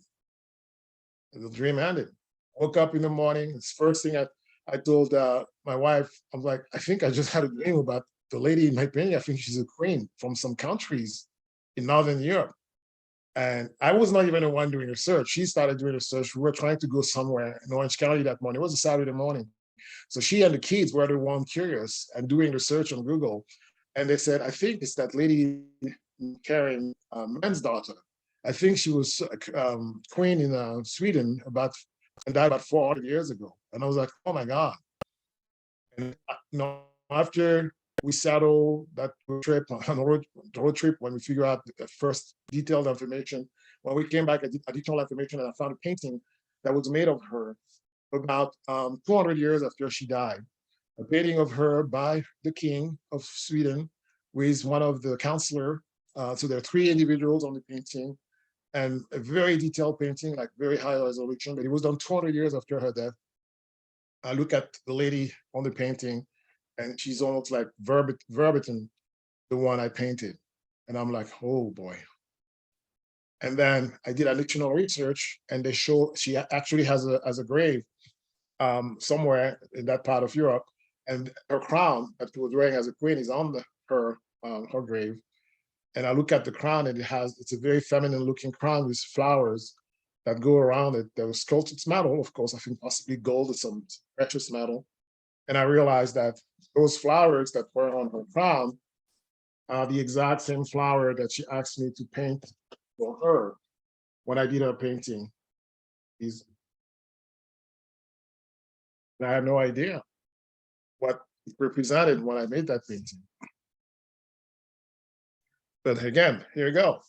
And the dream ended. Woke up in the morning. It's first thing I told my wife. I'm like, "I think I just had a dream about the lady in my painting. I think she's a queen from some countries in Northern Europe." And I was not even the one doing research. She started doing research. We were trying to go somewhere in Orange County that morning. It was a Saturday morning. So she and the kids were the one curious and doing research on Google. And they said, "I think it's that lady Karen Man's daughter. I think she was queen in Sweden and died about 400 years ago." And I was like, "Oh my God." And after we settled that trip on the road trip, when we figure out the first detailed information, when we came back, additional information, and I found a painting that was made of her about 200 years after she died. A painting of her by the king of Sweden, who is one of the counselor. So there are three individuals on the painting, and a very detailed painting, like very high resolution, but it was done 200 years after her death. I look at the lady on the painting, and she's almost like verbatim the one I painted. And I'm like, "Oh boy." And then I did additional research, and they show she actually has a grave somewhere in that part of Europe, and her crown that she was wearing as a queen is on her grave. And I look at the crown, and it's a very feminine looking crown with flowers that go around it. There was sculpted, it's metal, of course, I think possibly gold or some precious metal. And I realized that those flowers that were on her crown are the exact same flower that she asked me to paint for her when I did her painting. I had no idea what it represented when I made that painting. But again, here you go.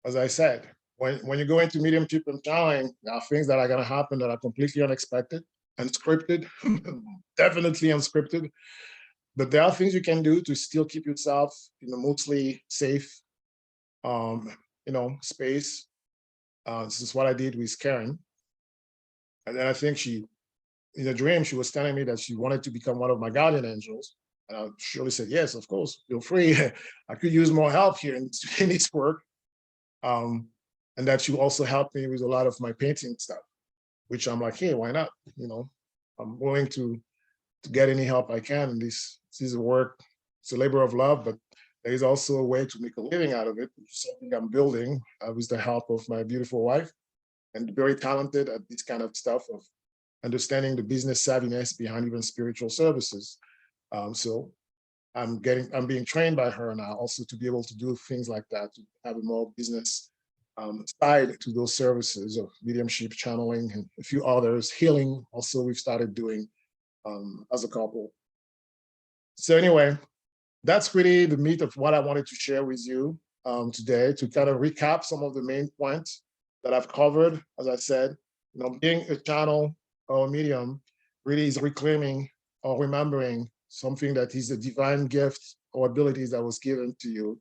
As I said, when you go into mediumship and channeling, there are things that are going to happen that are completely unexpected, unscripted, definitely unscripted. But there are things you can do to still keep yourself in a mostly safe, space. This is what I did with Karen. And then I think in a dream, she was telling me that she wanted to become one of my guardian angels. And Shirley said, yes, of course, feel free. I could use more help here in this work. And that you also helped me with a lot of my painting stuff, which I'm like, hey, why not? You know, I'm willing to get any help I can. And this is a work, it's a labor of love, but there is also a way to make a living out of it, which is something I'm building with the help of my beautiful wife, and very talented at this kind of stuff of understanding the business savviness behind even spiritual services. So I'm being trained by her now also to be able to do things like that, to have a more business side to those services of mediumship, channeling, and a few others. Healing also we've started doing as a couple. So anyway, that's really the meat of what I wanted to share with you today, to kind of recap some of the main points that I've covered. As I said, you know, being a channel or a medium really is reclaiming or remembering something that is a divine gift or abilities that was given to you.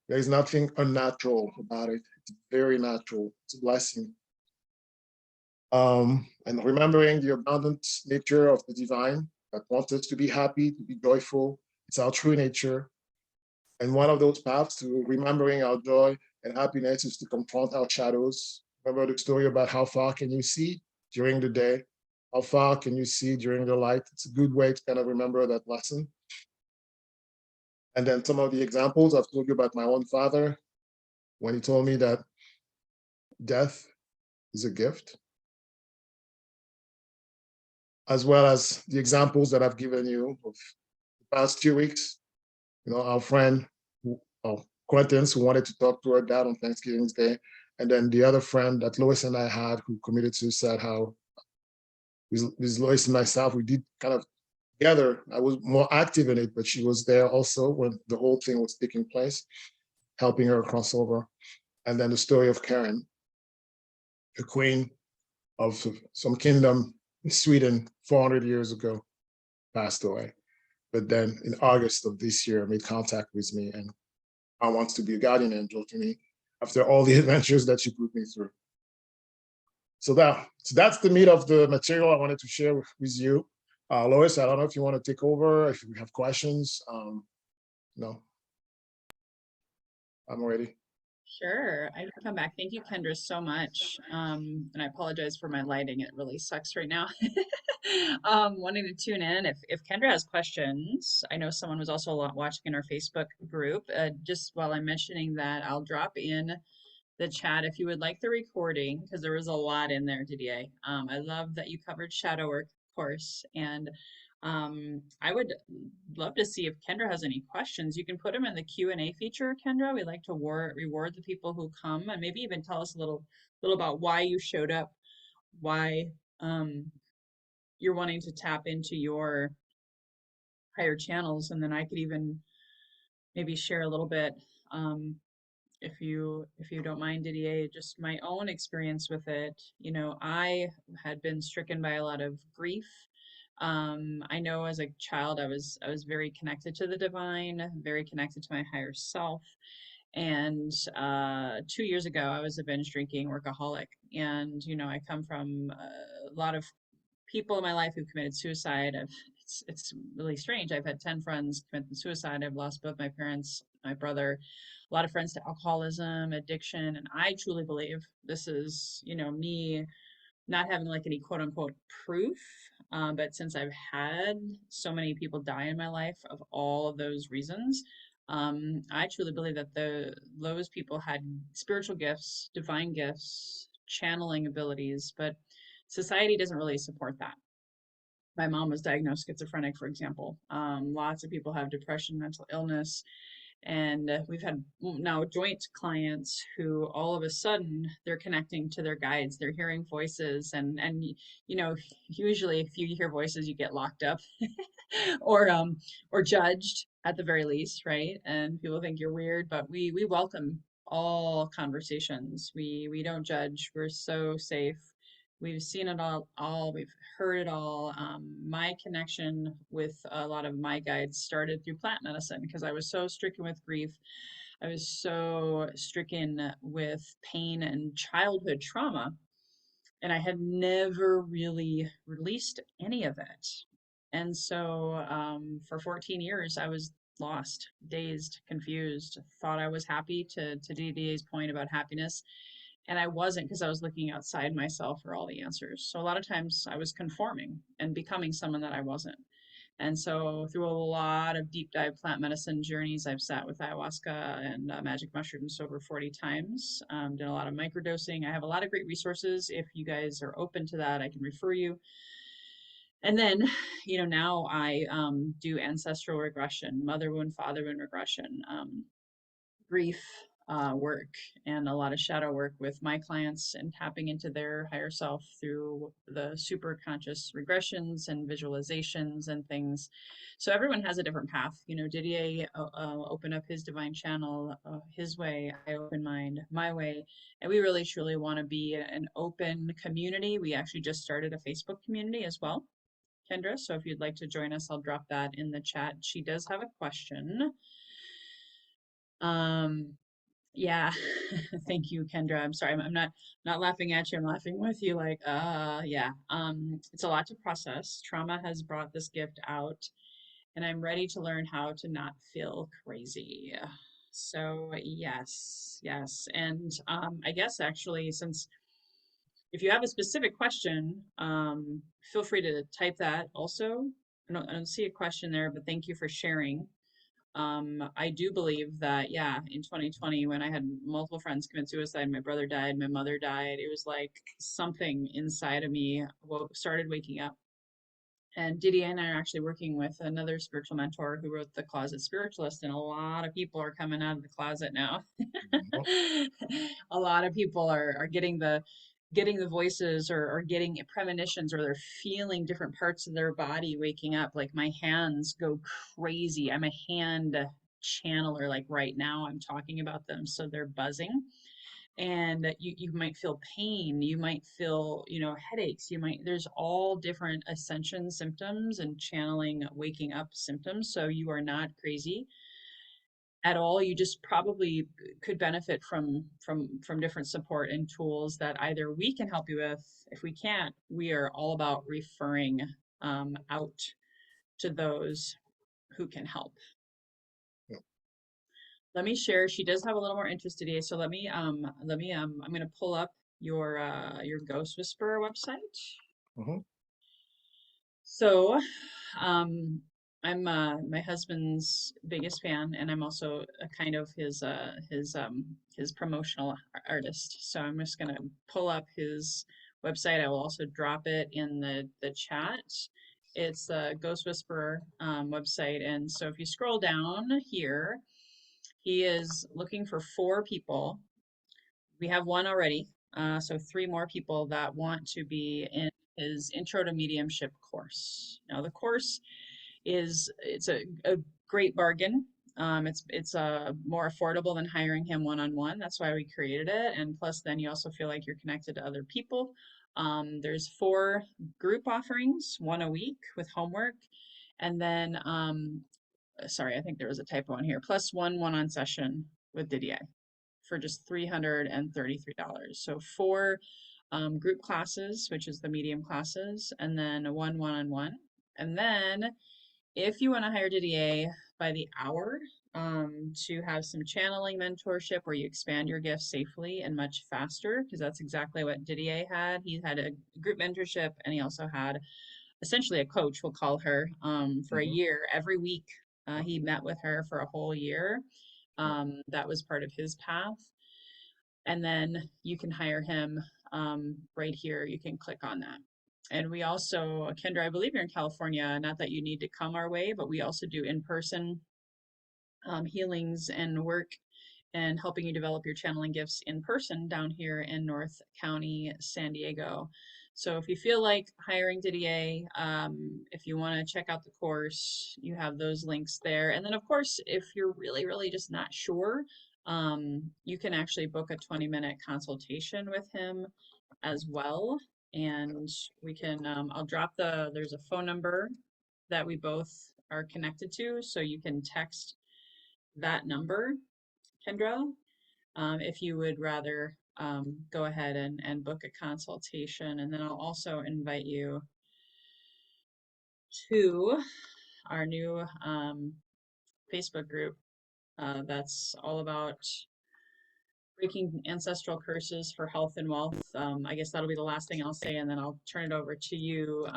There is nothing unnatural about it. It's very natural. It's a blessing. And remembering the abundant nature of the divine that wants us to be happy, to be joyful. It's our true nature. And one of those paths to remembering our joy and happiness is to confront our shadows. Remember the story about how far can you see during the day? How far can you see during the light? It's a good way to kind of remember that lesson. And then some of the examples I've told you about my own father, when he told me that death is a gift, as well as the examples that I've given you of the past 2 weeks. You know, our friend, acquaintance who wanted to talk to her dad on Thanksgiving Day, and then the other friend that Lois and I had who committed suicide, how with Lois and myself, we did kind of together. I was more active in it, but she was there also when the whole thing was taking place, helping her cross over. And then the story of Karen, a queen of some kingdom in Sweden 400 years ago, passed away. But then in August of this year, made contact with me and I wants to be a guardian angel to me after all the adventures that she put me through. So that's the meat of the material I wanted to share with you. Lois, I don't know if you want to take over, if you have questions. No, I'm ready. Sure, I can come back. Thank you, Kendra, so much. And I apologize for my lighting. It really sucks right now. Wanting to tune in. If Kendra has questions, I know someone was also watching in our Facebook group. Just while I'm mentioning that, I'll drop in the chat if you would like the recording, because there was a lot in there, Didier. I love that you covered shadow work, of course, and I would love to see if Kendra has any questions. You can put them in the Q&A feature, Kendra. We like to reward the people who come, and maybe even tell us a little about why you showed up, why you're wanting to tap into your higher channels, and then I could even maybe share a little bit, if you don't mind, Didier, just my own experience with it. You know, I had been stricken by a lot of grief. I know as a child I was very connected to the divine, very connected to my higher self. And 2 years ago, I was a binge drinking workaholic. And, you know, I come from a lot of people in my life who've committed suicide. It's really strange. I've had 10 friends commit suicide. I've lost both my parents, my brother, a lot of friends to alcoholism, addiction. And I truly believe this is, you know, me not having like any quote unquote proof. But since I've had so many people die in my life of all of those reasons, I truly believe that those people had spiritual gifts, divine gifts, channeling abilities, but society doesn't really support that. My mom was diagnosed schizophrenic, for example. Lots of people have depression, mental illness, and we've had now joint clients who all of a sudden they're connecting to their guides, they're hearing voices, and you know, usually if you hear voices, you get locked up or judged at the very least, right? And people think you're weird, but we welcome all conversations. We don't judge. We're so safe. We've seen it all, we've heard it all. My connection with a lot of my guides started through plant medicine because I was so stricken with grief. I was so stricken with pain and childhood trauma, and I had never really released any of it. And so for 14 years, I was lost, dazed, confused, thought I was happy to DDA's point about happiness. And I wasn't because I was looking outside myself for all the answers. So a lot of times I was conforming and becoming someone that I wasn't. And so through a lot of deep dive plant medicine journeys, I've sat with ayahuasca and magic mushrooms over 40 times, did a lot of microdosing. I have a lot of great resources. If you guys are open to that, I can refer you. And then, now I do ancestral regression, mother wound, father wound regression, grief work, and a lot of shadow work with my clients and tapping into their higher self through the super conscious regressions and visualizations and things. So everyone has a different path. Didier opened up his divine channel his way, I open mine my way. And we really truly want to be an open community. We actually just started a Facebook community as well, Kendra. So if you'd like to join us, I'll drop that in the chat. She does have a question. Um, yeah, thank you, Kendra. I'm sorry, I'm not laughing at you. I'm laughing with you. Like, yeah. It's a lot to process. Trauma has brought this gift out, and I'm ready to learn how to not feel crazy. So yes, yes, and I guess actually, since if you have a specific question, feel free to type that also. I don't see a question there, but thank you for sharing. I do believe that, yeah, in 2020, when I had multiple friends commit suicide, my brother died, my mother died, it was like something inside of me started waking up. And Didier and I are actually working with another spiritual mentor who wrote The Closet Spiritualist, and a lot of people are coming out of the closet now. Mhm. A lot of people are getting the voices or getting premonitions, or they're feeling different parts of their body waking up. Like my hands go crazy. I'm a hand channeler. Like right now I'm talking about them, so they're buzzing. And you might feel pain, you might feel headaches, there's all different ascension symptoms and channeling waking up symptoms. So you are not crazy at all. You just probably could benefit from different support and tools that either we can help you with. If we can't, we are all about referring out to those who can help. Yeah. Let me share. She does have a little more interest today, so I'm going to pull up your Ghost Whisperer website. Mhm. So, I'm my husband's biggest fan, and I'm also a kind of his promotional artist. So I'm just gonna pull up his website. I will also drop it in the chat. It's the Ghost Whisperer website, and so if you scroll down here, he is looking for 4 people. We have one already, so 3 more people that want to be in his Intro to Mediumship course. Now the course it's a great bargain. It's more affordable than hiring him one-on-one. That's why we created it. And plus, then you also feel like you're connected to other people. There's 4 group offerings, 1 a week with homework, and then sorry, I think there was a typo on here. Plus one-on session with Didier for just $333. So 4 group classes, which is the medium classes, and then 1 one-on-one. And then if you want to hire Didier by the hour to have some channeling mentorship where you expand your gifts safely and much faster, because that's exactly what Didier had. He had a group mentorship, and he also had essentially a coach, we'll call her, for a Mhm. year. Every week, he met with her for a whole year. That was part of his path. And then you can hire him right here. You can click on that. And we also, Kendra, I believe you're in California, not that you need to come our way, but we also do in-person healings and work and helping you develop your channeling gifts in person down here in North County, San Diego. So if you feel like hiring Didier, if you want to check out the course, you have those links there. And then of course, if you're really, really just not sure, you can actually book a 20-minute consultation with him as well. And we can, I'll drop there's a phone number that we both are connected to. So you can text that number, Kendra, if you would rather go ahead and book a consultation. And then I'll also invite you to our new Facebook group that's all about breaking ancestral curses for health and wealth. I guess that'll be the last thing I'll say, and then I'll turn it over to you.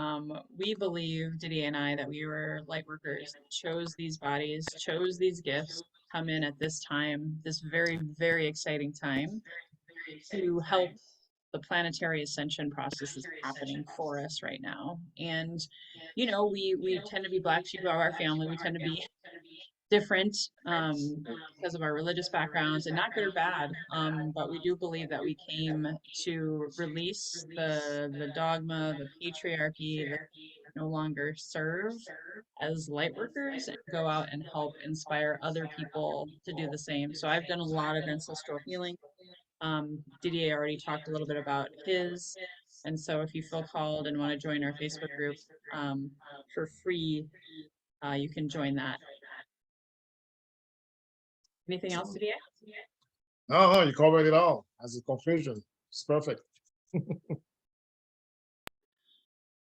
We believe, Didier and I, that we were light workers, chose these bodies, chose these gifts, come in at this time, this very, very exciting time, to help the planetary ascension process is happening for us right now. And, you know, we tend to be black sheep of our family. We tend to be different because of our religious backgrounds, and not good or bad. But we do believe that we came to release the dogma, the patriarchy that no longer serve as light workers and go out and help inspire other people to do the same. So I've done a lot of ancestral healing. Didier already talked a little bit about his. And so if you feel called and want to join our Facebook group for free, you can join that. Anything else, Didier? No, you covered it all as a conclusion. It's perfect.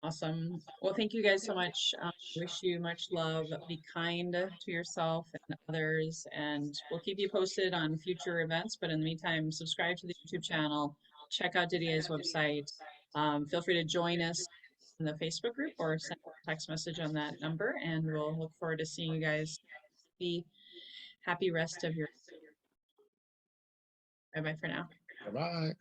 Awesome. Well, thank you guys so much. Wish you much love. Be kind to yourself and others, and we'll keep you posted on future events. But in the meantime, subscribe to the YouTube channel, check out Didier's website. Feel free to join us in the Facebook group or send a text message on that number, and we'll look forward to seeing you guys. Be happy rest of your. Bye bye for now. Bye-bye.